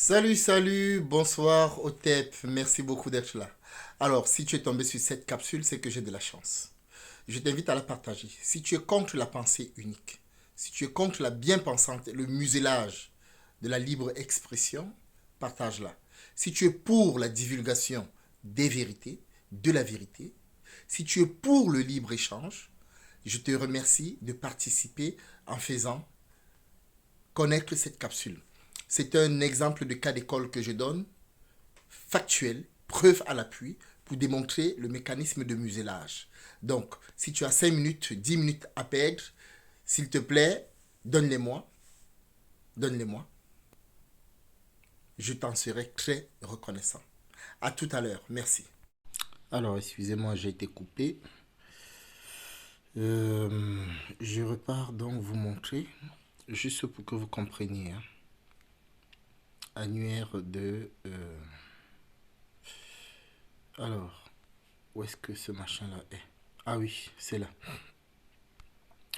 Salut, salut, bonsoir au TEP, merci beaucoup d'être là. Alors, si tu es tombé sur cette capsule, c'est que j'ai de la chance. Je t'invite à la partager. Si tu es contre la pensée unique, si tu es contre la bien-pensante, le muselage de la libre expression, partage-la. Si tu es pour la divulgation des vérités, de la vérité, si tu es pour le libre-échange, je te remercie de participer en faisant connaître cette capsule. C'est un exemple de cas d'école que je donne, factuel, preuve à l'appui, pour démontrer le mécanisme de muselage. Donc, si tu as 5 minutes, 10 minutes à perdre, s'il te plaît, donne-les-moi. Donne-les-moi. Je t'en serai très reconnaissant. À tout à l'heure. Merci. Alors, excusez-moi, j'ai été coupé. Euh, je repars donc vous montrer, juste pour que vous compreniez, hein, annuaire de... alors, où est-ce que ce machin-là est? Ah oui, c'est là.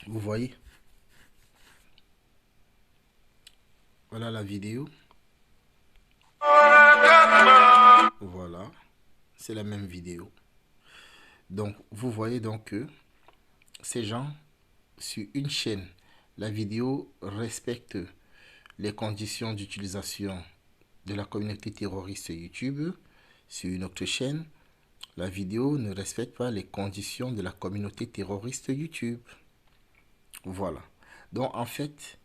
Vous voyez? Voilà la vidéo. Voilà, c'est la même vidéo. Donc, vous voyez donc que ces gens, sur une chaîne, la vidéo respecte les conditions d'utilisation de la communauté terroriste YouTube. Sur une autre chaîne, la vidéo ne respecte pas les conditions de la communauté terroriste YouTube. Voilà. Donc, en fait,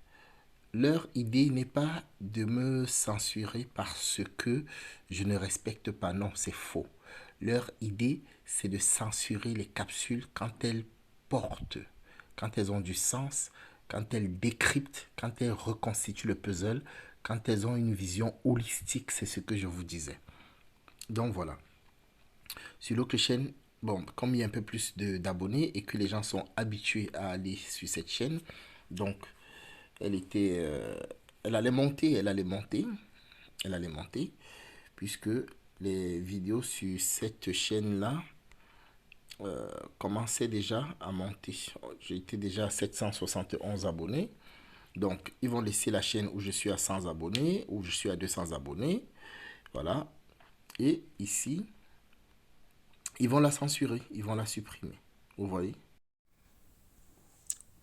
leur idée n'est pas de me censurer parce que je ne respecte pas. Non, c'est faux. Leur idée, c'est de censurer les capsules quand elles portent, quand elles ont du sens, quand elles décryptent, quand elles reconstituent le puzzle, quand elles ont une vision holistique. C'est ce que je vous disais. Donc voilà. Sur l'autre chaîne, bon, comme il y a un peu plus d'abonnés et que les gens sont habitués à aller sur cette chaîne, donc elle était, elle allait monter, elle allait monter, puisque les vidéos sur cette chaîne-là commençaient déjà à monter. J'étais déjà à 771 abonnés. Donc, ils vont laisser la chaîne où je suis à 100 abonnés, où je suis à 200 abonnés. Voilà. Et ici, ils vont la censurer, ils vont la supprimer. Vous voyez?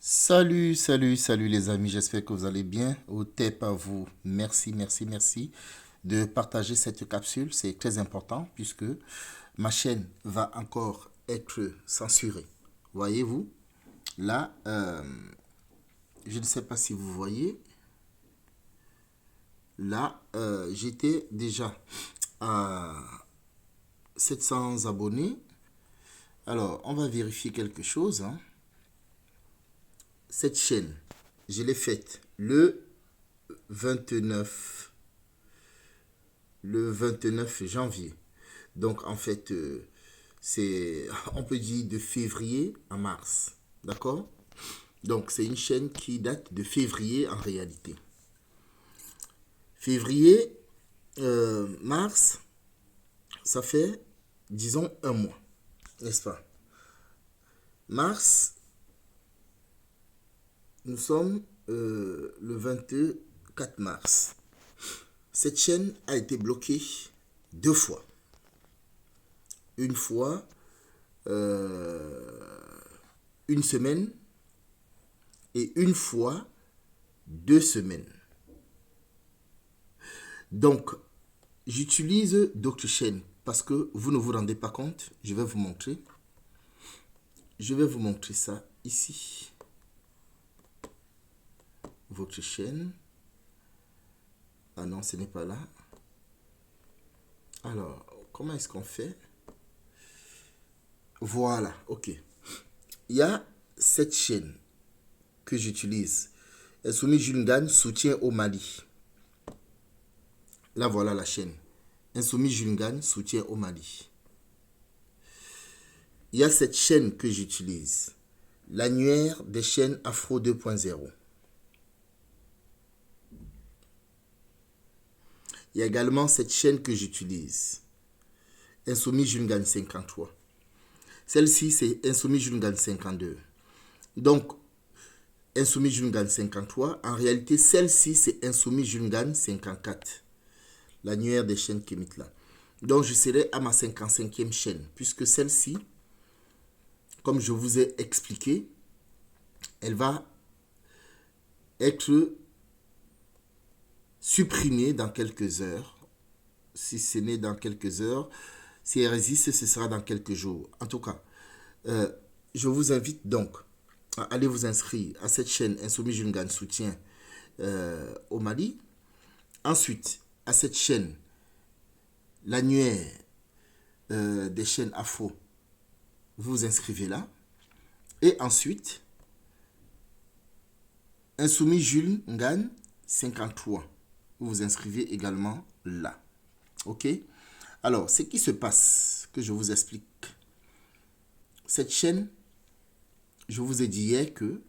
Salut, salut, salut les amis, j'espère que vous allez bien. Au TEP à vous, merci, merci, merci de partager cette capsule, c'est très important puisque ma chaîne va encore être censurée. Voyez-vous? Là, je ne sais pas si vous voyez, là, j'étais déjà à 700 abonnés. Alors, on va vérifier quelque chose, hein. Cette chaîne, je l'ai faite le 29 janvier. Donc, en fait, c'est, on peut dire de février à mars. D'accord? Donc, c'est une chaîne qui date de février en réalité. Février, mars, ça fait, disons, un mois. N'est-ce pas? Mars, nous sommes le 24 mars. Cette chaîne a été bloquée 2 fois. Une fois, une semaine et une fois 2 semaines. Donc, j'utilise d'autres chaînes parce que vous ne vous rendez pas compte. Je vais vous montrer. Je vais vous montrer ça ici. Votre chaîne. Ah non, ce n'est pas là. Alors, comment est-ce qu'on fait? Voilà, ok. Il y a cette chaîne que j'utilise. Insoumis Jungan soutien au Mali. Là, voilà la chaîne. Insoumis Jungan soutien au Mali. Il y a cette chaîne que j'utilise. L'annuaire des chaînes Afro 2.0. Il y a également cette chaîne que j'utilise. Insoumis Jungan 53. Celle-ci, c'est Insoumis Jungan 52. Donc, Insoumis Jungan 53. En réalité, celle-ci, c'est Insoumis Jungan 54. l'annuaire des chaînes Kemit là. Donc, je serai à ma 55e chaîne, puisque celle-ci, comme je vous ai expliqué, elle va être supprimée dans quelques heures. Si ce n'est dans quelques heures, si elle résiste, ce sera dans quelques jours. En tout cas, je vous invite donc à aller vous inscrire à cette chaîne Insoumis Jules Ngagne Soutien au Mali. Ensuite, à cette chaîne, l'annuaire des chaînes Afro, vous vous inscrivez là. Et ensuite, Insoumis Jules Ngagne 53, vous vous inscrivez également là. Ok? Alors, ce qui se passe, que je vous explique. Cette chaîne, je vous ai dit hier que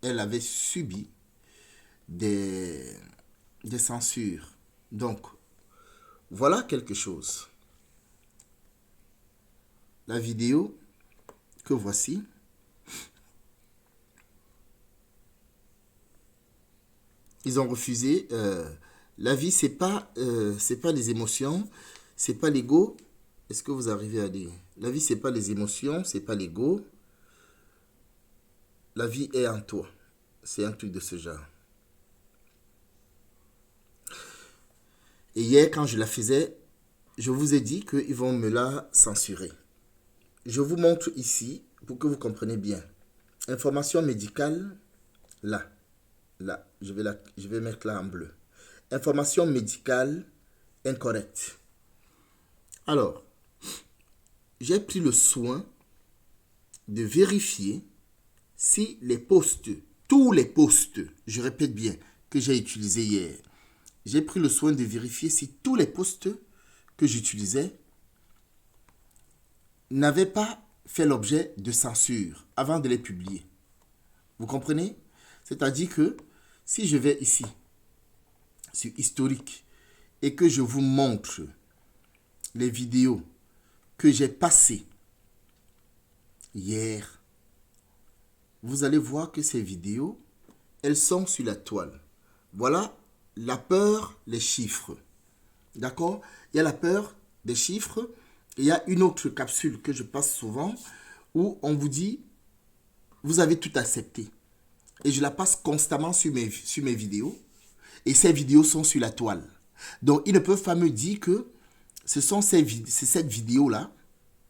elle avait subi des censures. Donc, voilà quelque chose. La vidéo que voici, ils ont refusé. La vie, c'est pas les émotions, c'est pas l'ego. Est-ce que vous arrivez à dire? La vie, c'est pas les émotions, c'est pas l'ego. La vie est en toi. C'est un truc de ce genre. Et hier, quand je la faisais, je vous ai dit qu'ils vont me la censurer. Je vous montre ici, pour que vous compreniez bien. Information médicale, là. Là, je vais mettre là en bleu. Information médicale incorrecte. Alors, j'ai pris le soin de vérifier si les posts, tous les posts, je répète bien, que j'ai utilisés hier, j'ai pris le soin de vérifier si tous les posts que j'utilisais n'avaient pas fait l'objet de censure avant de les publier. Vous comprenez? C'est-à-dire que si je vais ici, sur historique, et que je vous montre les vidéos que j'ai passées hier, vous allez voir que ces vidéos, elles sont sur la toile. Voilà la peur, les chiffres. D'accord? Il y a la peur des chiffres. Il y a une autre capsule que je passe souvent où on vous dit, vous avez tout accepté. Et je la passe constamment sur mes vidéos. Et ces vidéos sont sur la toile. Donc, ils ne peuvent pas me dire que c'est cette vidéo-là.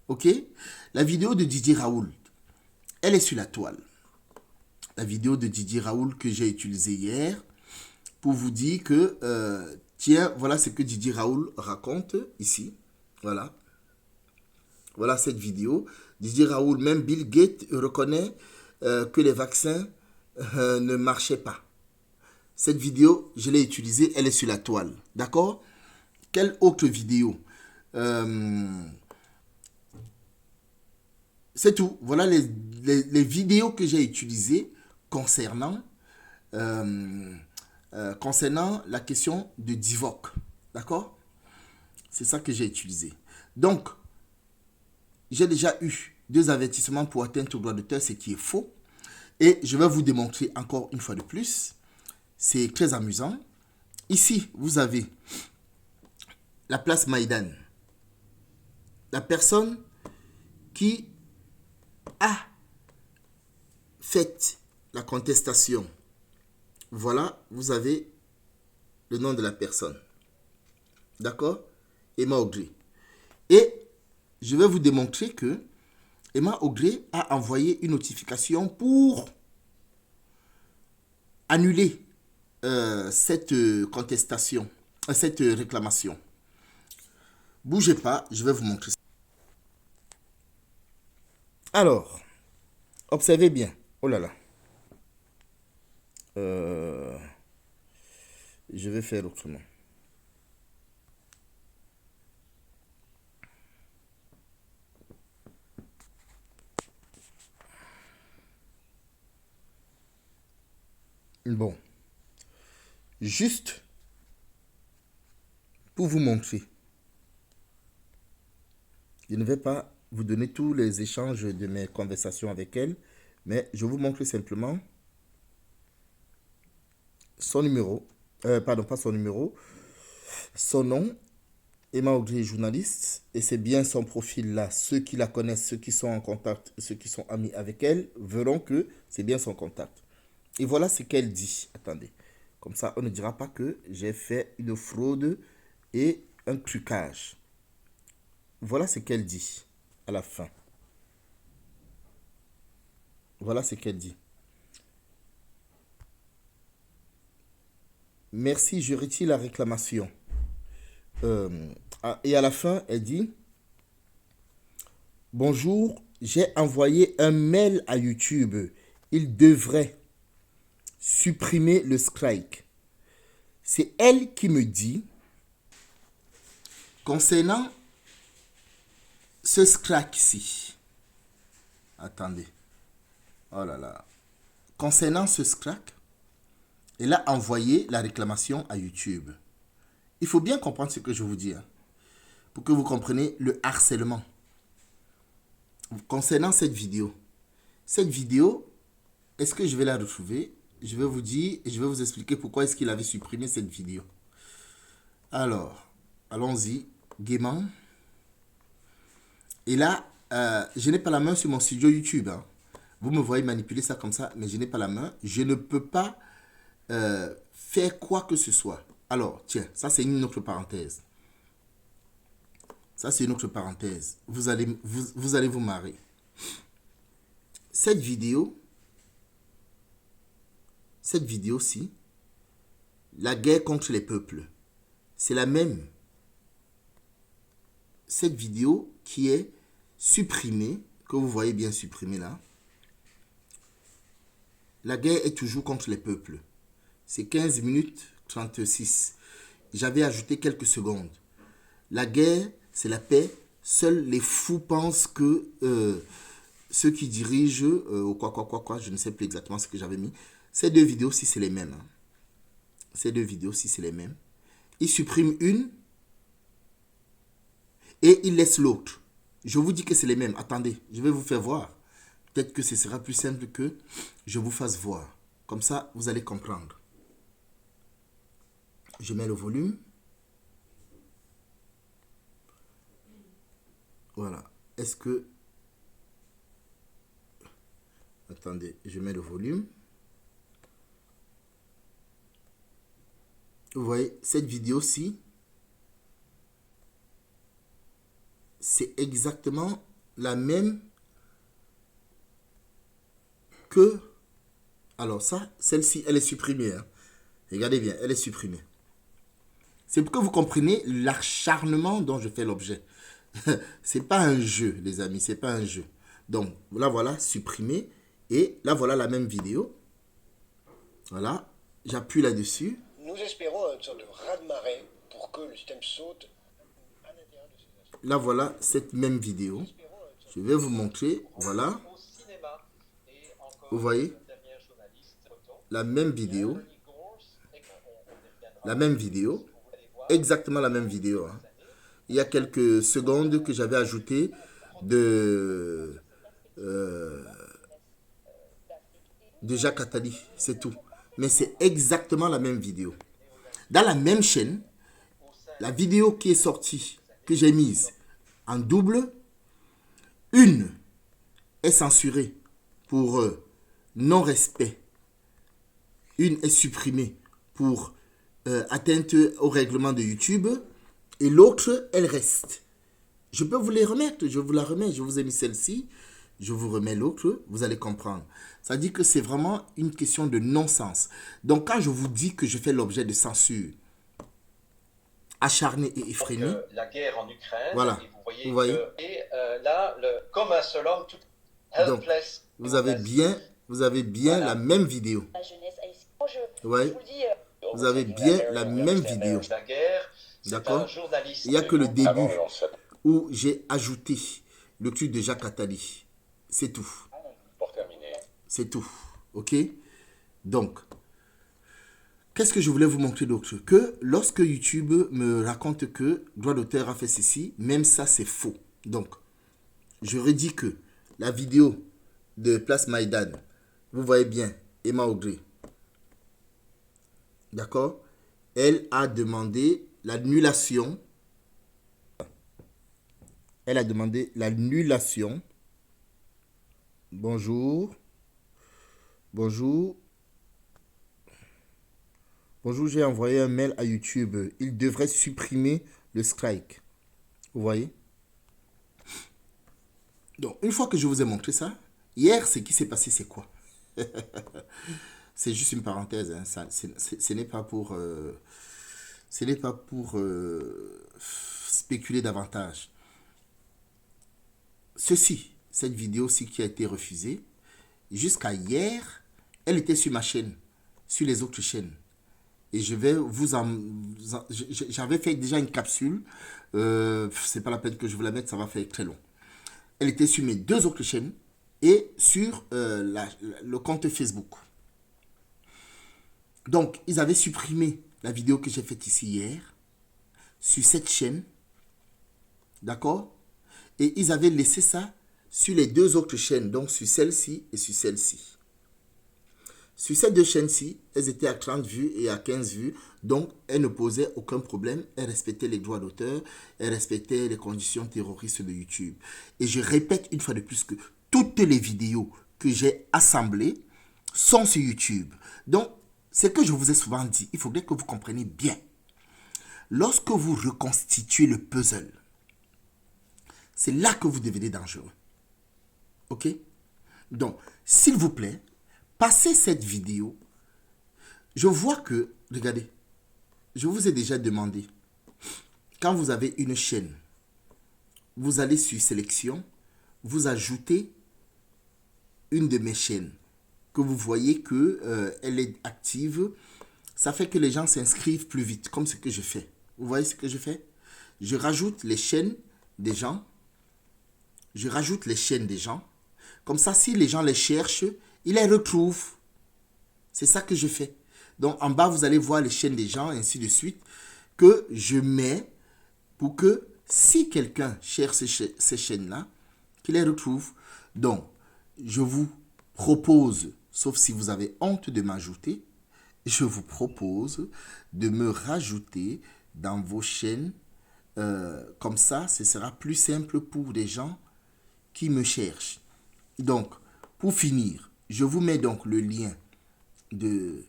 OK? La vidéo de Didier Raoult, elle est sur la toile. La vidéo de Didier Raoult que j'ai utilisée hier pour vous dire que, tiens, voilà ce que Didier Raoult raconte ici. Voilà. Voilà cette vidéo. Didier Raoult, même Bill Gates reconnaît que les vaccins ne marchaient pas. Cette vidéo, je l'ai utilisée, elle est sur la toile. D'accord? Quelle autre vidéo? C'est tout. Voilà les vidéos que j'ai utilisées concernant la question de Divock. D'accord? C'est ça que j'ai utilisé. Donc, j'ai déjà eu 2 avertissements pour atteindre au droit d'auteur, ce qui est faux. Et je vais vous démontrer encore une fois de plus. C'est très amusant. Ici, vous avez la place Maïdan. La personne qui a fait la contestation. Voilà, vous avez le nom de la personne. D'accord? Emma Ogré. Et je vais vous démontrer que Emma Ogré a envoyé une notification pour annuler cette contestation, cette réclamation. Bougez pas, je vais vous montrer ça. Alors, observez bien. Oh là là. Je vais faire autrement. Bon. Juste pour vous montrer. Je ne vais pas vous donner tous les échanges de mes conversations avec elle, mais je vous montre simplement son numéro. Pardon, pas son numéro. Son nom, Emma Audrey, journaliste, et c'est bien son profil là. Ceux qui la connaissent, ceux qui sont en contact, ceux qui sont amis avec elle, verront que c'est bien son contact. Et voilà ce qu'elle dit. Attendez. Comme ça, on ne dira pas que j'ai fait une fraude et un trucage. Voilà ce qu'elle dit à la fin. Voilà ce qu'elle dit. Merci, je retire la réclamation. Et à la fin, elle dit, bonjour, j'ai envoyé un mail à YouTube. Il devrait supprimer le strike. C'est elle qui me dit, concernant ce strike ici. Attendez. Oh là là. Concernant ce strike, elle a envoyé la réclamation à YouTube. Il faut bien comprendre ce que je vous dis, hein, pour que vous compreniez le harcèlement. Concernant cette vidéo, est-ce que je vais la retrouver? Je vais vous dire et je vais vous expliquer pourquoi est-ce qu'il avait supprimé cette vidéo. Alors, allons-y, gaiement. Et là, je n'ai pas la main sur mon studio YouTube, hein. Vous me voyez manipuler ça comme ça, mais je n'ai pas la main. Je ne peux pas faire quoi que ce soit. Alors, tiens, ça c'est une autre parenthèse. Ça c'est une autre parenthèse. Vous allez vous marrer. Cette vidéo-ci, la guerre contre les peuples, c'est la même. Cette vidéo qui est supprimée, que vous voyez bien supprimée là, la guerre est toujours contre les peuples. C'est 15 minutes 36. J'avais ajouté quelques secondes. La guerre, c'est la paix. Seuls les fous pensent que ceux qui dirigent, je ne sais plus exactement ce que j'avais mis. Ces deux vidéos-ci, c'est les mêmes. Hein. Ces deux vidéos-ci, c'est les mêmes. Ils suppriment une et ils laissent l'autre. Je vous dis que c'est les mêmes. Attendez, je vais vous faire voir. Peut-être que ce sera plus simple que je vous fasse voir. Comme ça, vous allez comprendre. Je mets le volume. Voilà. Est-ce que... Attendez, je mets le volume. Vous voyez, cette vidéo-ci, c'est exactement la même que... Alors ça, celle-ci, elle est supprimée. Hein. Regardez bien, elle est supprimée. C'est pour que vous compreniez l'acharnement dont je fais l'objet. C'est pas un jeu, les amis, c'est pas un jeu. Donc, là, voilà, supprimé. Et là, voilà la même vidéo. Voilà, j'appuie là-dessus. Nous espérons une sorte de raz-de-marée pour que le système saute à l'intérieur de ces aspects. Là, voilà cette même vidéo. Je vais vous montrer. Voilà. Vous voyez la même vidéo. La même vidéo. Exactement la même vidéo. Hein. Il y a quelques secondes que j'avais ajouté de Jacques Attali. C'est tout. Mais c'est exactement la même vidéo. Dans la même chaîne, la vidéo qui est sortie, que j'ai mise en double, une est censurée pour non-respect. Une est supprimée pour atteinte au règlement de YouTube. Et l'autre, elle reste. Je peux vous les remettre. Je vous la remets. Je vous ai mis celle-ci. Je vous remets l'autre. Vous allez comprendre. Ça dit que c'est vraiment une question de non-sens. Donc, quand je vous dis que je fais l'objet de censure acharnée et effrénée. La guerre en Ukraine. Voilà. Et vous voyez. Et là, comme un seul homme, tout helpless. Donc, vous avez bien voilà. La même vidéo. La jeunesse ouais. Vous avez bien la même vidéo. D'accord. Il n'y a que le début où j'ai ajouté le truc de Jacques Attali. C'est tout. C'est tout. Ok. Donc, qu'est-ce que je voulais vous montrer d'autre? Que lorsque YouTube me raconte que droit d'auteur a fait ceci, même ça c'est faux. Donc, je redis que la vidéo de Place Maïdan, vous voyez bien, Emma Audrey. D'accord? Elle a demandé l'annulation. Elle a demandé l'annulation. Bonjour. Bonjour. Bonjour, j'ai envoyé un mail à YouTube. Il devrait supprimer le strike. Vous voyez? Donc, une fois que je vous ai montré ça, hier, ce qui s'est passé, c'est quoi? C'est juste une parenthèse. Hein, ça, ce n'est pas pour, spéculer davantage. Cette vidéo-ci qui a été refusée, jusqu'à hier, elle était sur ma chaîne, sur les autres chaînes. Et je vais j'avais fait déjà une capsule. C'est pas la peine que je vous la mette, ça va faire très long. Elle était sur mes 2 autres chaînes et sur le compte Facebook. Donc, ils avaient supprimé la vidéo que j'ai faite ici hier sur cette chaîne. D'accord? Et ils avaient laissé ça sur les 2 autres chaînes, donc sur celle-ci et sur celle-ci. Sur ces 2 chaînes-ci, elles étaient à 30 vues et à 15 vues, donc elles ne posaient aucun problème, elles respectaient les droits d'auteur, elles respectaient les conditions terroristes de YouTube. Et je répète une fois de plus que toutes les vidéos que j'ai assemblées sont sur YouTube. Donc, ce que je vous ai souvent dit, il faudrait que vous compreniez bien. Lorsque vous reconstituez le puzzle, c'est là que vous devenez dangereux. Ok? Donc, s'il vous plaît, passez cette vidéo. Je vois que, regardez, je vous ai déjà demandé, quand vous avez une chaîne, vous allez sur sélection, vous ajoutez une de mes chaînes, que vous voyez que elle est active, ça fait que les gens s'inscrivent plus vite, comme ce que je fais. Vous voyez ce que je fais? Je rajoute les chaînes des gens. Je rajoute les chaînes des gens. Comme ça, si les gens les cherchent, ils les retrouvent. C'est ça que je fais. Donc, en bas, vous allez voir les chaînes des gens, et ainsi de suite, que je mets pour que si quelqu'un cherche ces chaînes-là, qu'il les retrouve. Donc, je vous propose, sauf si vous avez honte de m'ajouter, je vous propose de me rajouter dans vos chaînes. Comme ça, ce sera plus simple pour des gens qui me cherchent. Donc, pour finir, je vous mets donc le lien de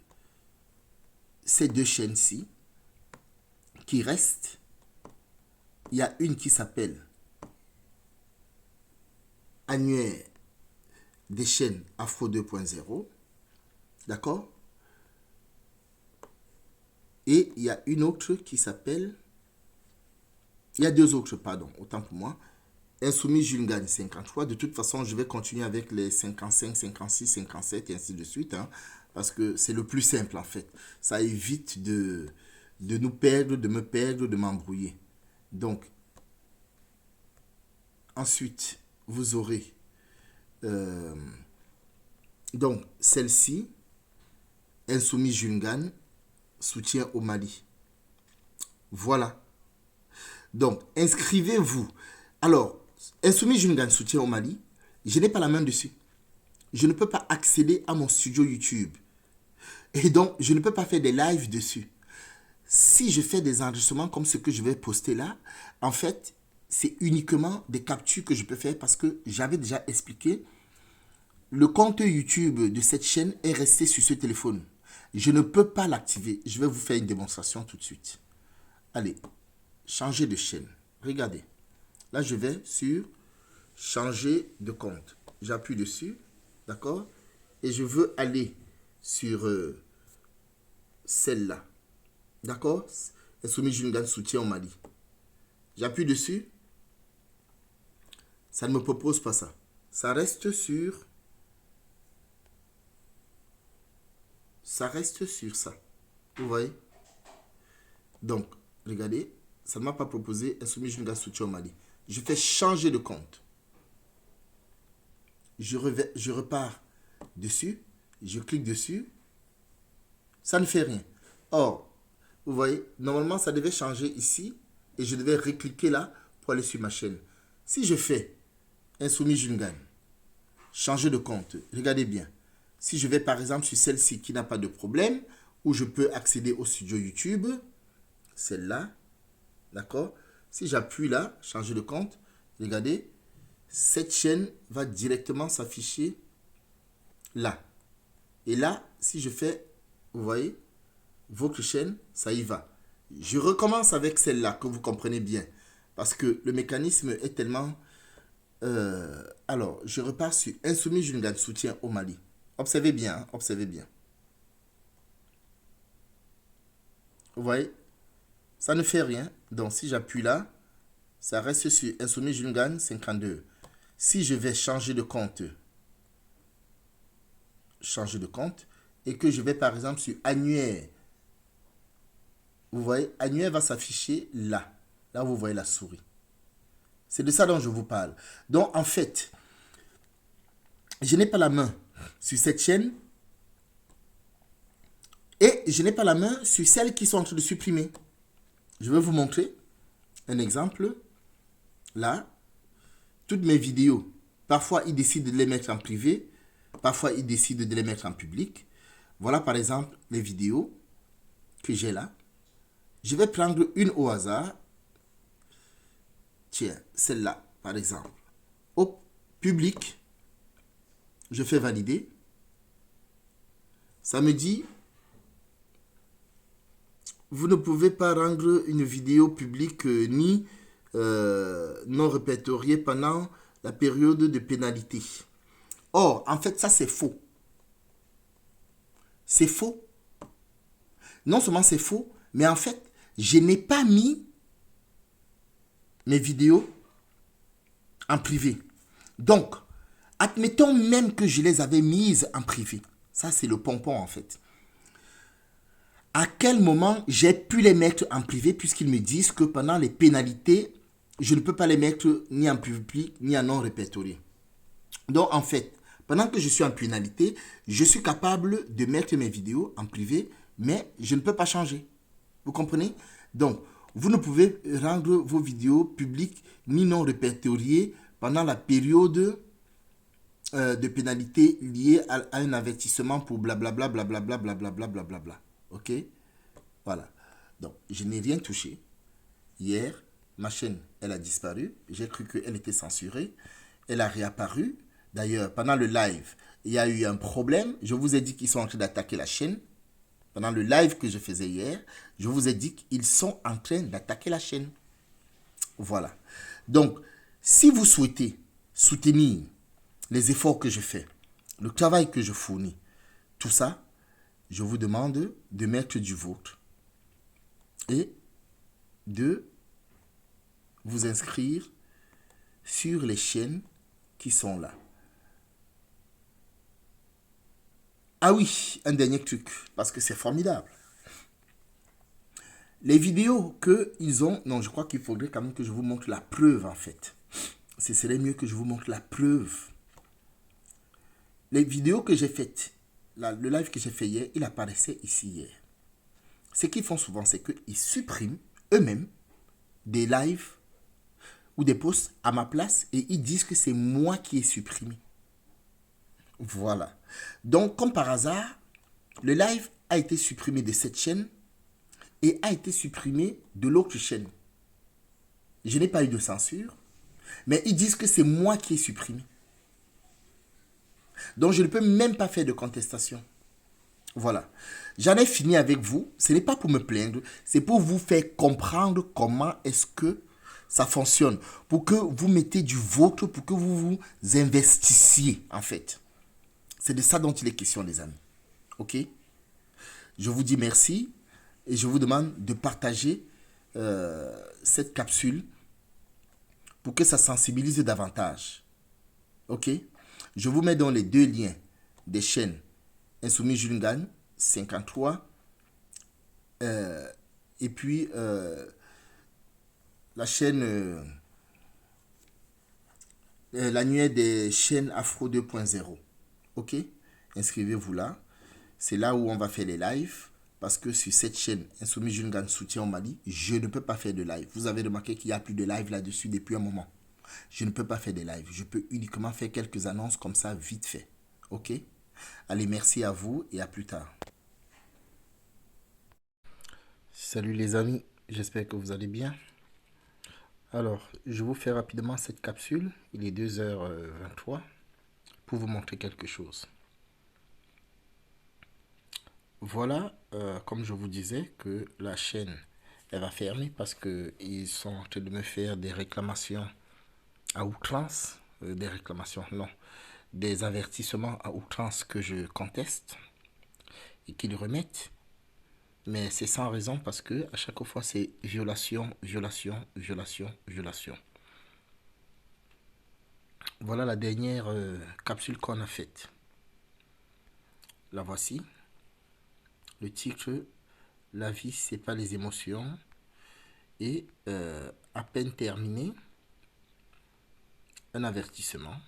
ces 2 chaînes-ci qui restent. Il y a une qui s'appelle Annuaire des chaînes Afro 2.0. D'accord? Et il y a une autre qui s'appelle... Il y a 2 autres, pardon, autant pour moi. Insoumis Jules Ngagne 53. De toute façon, je vais continuer avec les 55, 56, 57 et ainsi de suite. Hein, parce que c'est le plus simple en fait. Ça évite de nous perdre, de me perdre, de m'embrouiller. Donc, ensuite, vous aurez donc celle-ci, Insoumis Jules Ngagne, soutien au Mali. Voilà. Donc, inscrivez-vous. Alors, Insoumis Jules Ngagne, soutien au Mali, je n'ai pas la main dessus. Je ne peux pas accéder à mon studio YouTube. Et donc, je ne peux pas faire des lives dessus. Si je fais des enregistrements comme ce que je vais poster là, en fait, c'est uniquement des captures que je peux faire parce que j'avais déjà expliqué. Le compte YouTube de cette chaîne est resté sur ce téléphone. Je ne peux pas l'activer. Je vais vous faire une démonstration tout de suite. Allez, changer de chaîne. Regardez. Là, je vais sur changer de compte. J'appuie dessus. D'accord? Et je veux aller sur celle-là. D'accord? Insoumis Jules Ngagne, soutien au Mali. J'appuie dessus. Ça ne me propose pas ça. Ça reste sur... Ça reste sur ça. Vous voyez? Donc, regardez. Ça ne m'a pas proposé Insoumis Jules Ngagne, soutien au Mali. Je fais changer de compte. Je repars dessus. Je clique dessus. Ça ne fait rien. Or, vous voyez, normalement, ça devait changer ici. Et je devais recliquer là pour aller sur ma chaîne. Si je fais Insoumis Jules Ngagne, changer de compte, regardez bien. Si je vais par exemple sur celle-ci qui n'a pas de problème, où je peux accéder au studio YouTube, celle-là, D'accord? Si j'appuie là, changer de compte, regardez, cette chaîne va directement s'afficher là. Et là, si je fais, vous voyez, votre chaîne, ça y va. Je recommence avec celle-là, que vous comprenez bien. Parce que le mécanisme est tellement... alors, je repars sur Insoumis Jungan, soutien au Mali. Observez bien, hein, observez bien. Vous voyez, ça ne fait rien. Donc, si j'appuie là, ça reste sur Insoumis Jungan 52. Si je vais changer de compte, et que je vais par exemple sur annuaire, vous voyez, annuaire va s'afficher là. Là, vous voyez la souris. C'est de ça dont je vous parle. Donc, en fait, je n'ai pas la main sur cette chaîne et je n'ai pas la main sur celles qui sont en train de supprimer. Je vais vous montrer un exemple. Là, toutes mes vidéos, parfois ils décident de les mettre en privé, parfois ils décident de les mettre en public. Voilà par exemple les vidéos que j'ai là. Je vais prendre une au hasard. Tiens, celle-là, par exemple. Au public, je fais valider. Ça me dit, vous ne pouvez pas rendre une vidéo publique ni non répertoriée pendant la période de pénalité. Or, en fait, ça c'est faux. C'est faux. Non seulement c'est faux, mais en fait, je n'ai pas mis mes vidéos en privé. Donc, admettons même que je les avais mises en privé. Ça, c'est le pompon en fait. À quel moment j'ai pu les mettre en privé puisqu'ils me disent que pendant les pénalités, je ne peux pas les mettre ni en public ni en non répertorié. Donc, en fait, pendant que je suis en pénalité, je suis capable de mettre mes vidéos en privé, mais je ne peux pas changer. Vous comprenez? Donc, vous ne pouvez rendre vos vidéos publiques ni non répertoriées pendant la période de pénalité liée à un avertissement pour blablabla, blablabla, blablabla, blablabla. Ok? Voilà. Donc, je n'ai rien touché. Hier, ma chaîne, elle a disparu. J'ai cru qu'elle était censurée. Elle a réapparu. D'ailleurs, pendant le live, il y a eu un problème. Je vous ai dit qu'ils sont en train d'attaquer la chaîne. Pendant le live que je faisais hier, je vous ai dit qu'ils sont en train d'attaquer la chaîne. Voilà. Donc, si vous souhaitez soutenir les efforts que je fais, le travail que je fournis, tout ça, je vous demande de mettre du vôtre et de vous inscrire sur les chaînes qui sont là. Ah oui, un dernier truc, parce que c'est formidable. Les vidéos qu'ils ont... Non, je crois qu'il faudrait quand même que je vous montre la preuve, en fait. Ce serait mieux que je vous montre la preuve. Les vidéos que j'ai faites, le live que j'ai fait hier, il apparaissait ici hier. Ce qu'ils font souvent, c'est qu'ils suppriment eux-mêmes des lives ou des posts à ma place et ils disent que c'est moi qui ai supprimé. Voilà. Donc, comme par hasard, le live a été supprimé de cette chaîne et a été supprimé de l'autre chaîne. Je n'ai pas eu de censure, mais ils disent que c'est moi qui ai supprimé. Donc, je ne peux même pas faire de contestation. Voilà. J'en ai fini avec vous. Ce n'est pas pour me plaindre, c'est pour vous faire comprendre comment est-ce que ça fonctionne. Pour que vous mettez du vôtre, pour que vous vous investissiez, en fait. C'est de ça dont il est question, les amis. Ok? Je vous dis merci et je vous demande de partager cette capsule pour que ça sensibilise davantage. Ok? Je vous mets dans les deux liens des chaînes Insoumis Jungan 53 et puis la chaîne l'annuaire des chaînes Afro 2.0. Ok? Inscrivez-vous là. C'est là où on va faire les lives. Parce que sur cette chaîne, Insoumis Jungan Soutien au Mali, je ne peux pas faire de live. Vous avez remarqué qu'il n'y a plus de live là-dessus depuis un moment. Je ne peux pas faire des lives. Je peux uniquement faire quelques annonces comme ça, vite fait. Ok? Allez, merci à vous et à plus tard. Salut les amis, j'espère que vous allez bien. Alors, je vous fais rapidement cette capsule. Il est 2h23 pour vous montrer quelque chose. Voilà, comme je vous disais, que la chaîne, elle va fermer parce qu'ils sont en train de me faire des réclamations à outrance. Des réclamations, non. Des avertissements à outrance que je conteste et qu'ils remettent. Mais c'est sans raison parce que à chaque fois, c'est violation, violation, violation, violation. Voilà la dernière capsule qu'on a faite. La voici. Le titre, la vie, c'est pas les émotions. Et à peine terminé, un avertissement.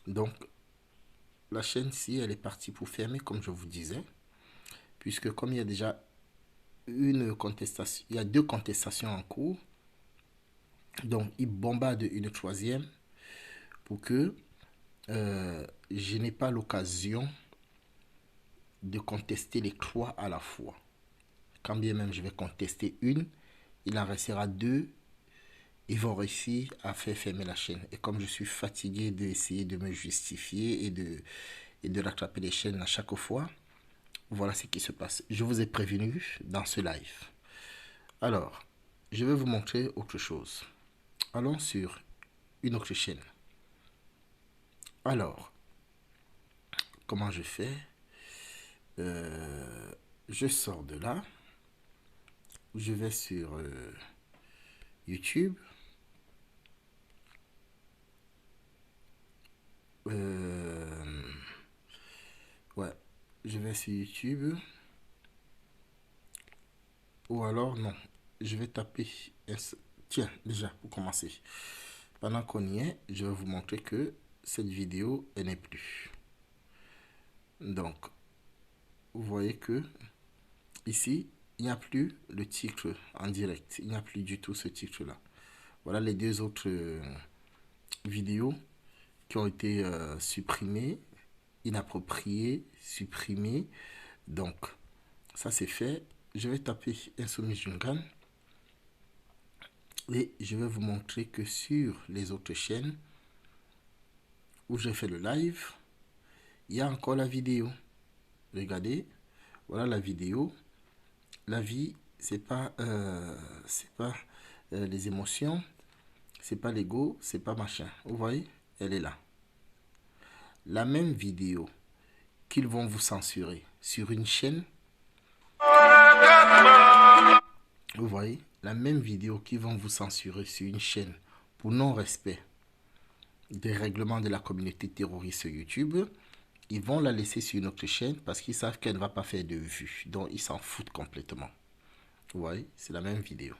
Donc, la chaîne-ci, elle est partie pour fermer, comme je vous disais. Puisque comme il y a déjà une contestation, il y a 2 contestations en cours. Donc, ils bombardent une 3e pour que je n'ai pas l'occasion de contester les 3 à la fois. Quand bien même je vais contester une, il en restera 2. Ils vont réussir à faire fermer la chaîne. Et comme je suis fatigué d'essayer de me justifier et de rattraper les chaînes à chaque fois, voilà ce qui se passe. Je vous ai prévenu dans ce live. Alors, je vais vous montrer autre chose. Allons sur une autre chaîne. Alors, comment je fais? Je sors de là. Je vais sur YouTube. Ouais, je vais sur YouTube. Ou alors, non, je vais taper... Tiens, déjà, pour commencer. Pendant qu'on y est, je vais vous montrer que cette vidéo, elle n'est plus. Donc, vous voyez que ici, il n'y a plus le titre en direct. Il n'y a plus du tout ce titre-là. Voilà les 2 autres vidéos qui ont été supprimées, inappropriées, supprimées. Donc, ça c'est fait. Je vais taper Insoumis Jungan. Et je vais vous montrer que sur les autres chaînes où j'ai fait le live, il y a encore la vidéo. Regardez, voilà la vidéo. La vie, c'est pas les émotions, c'est pas l'ego, c'est pas machin. Vous voyez, elle est là. La même vidéo qu'ils vont vous censurer sur une chaîne. Vous voyez, la même vidéo qu'ils vont vous censurer sur une chaîne pour non-respect des règlements de la communauté terroriste YouTube, ils vont la laisser sur une autre chaîne parce qu'ils savent qu'elle ne va pas faire de vues. Donc, ils s'en foutent complètement. Vous voyez, c'est la même vidéo.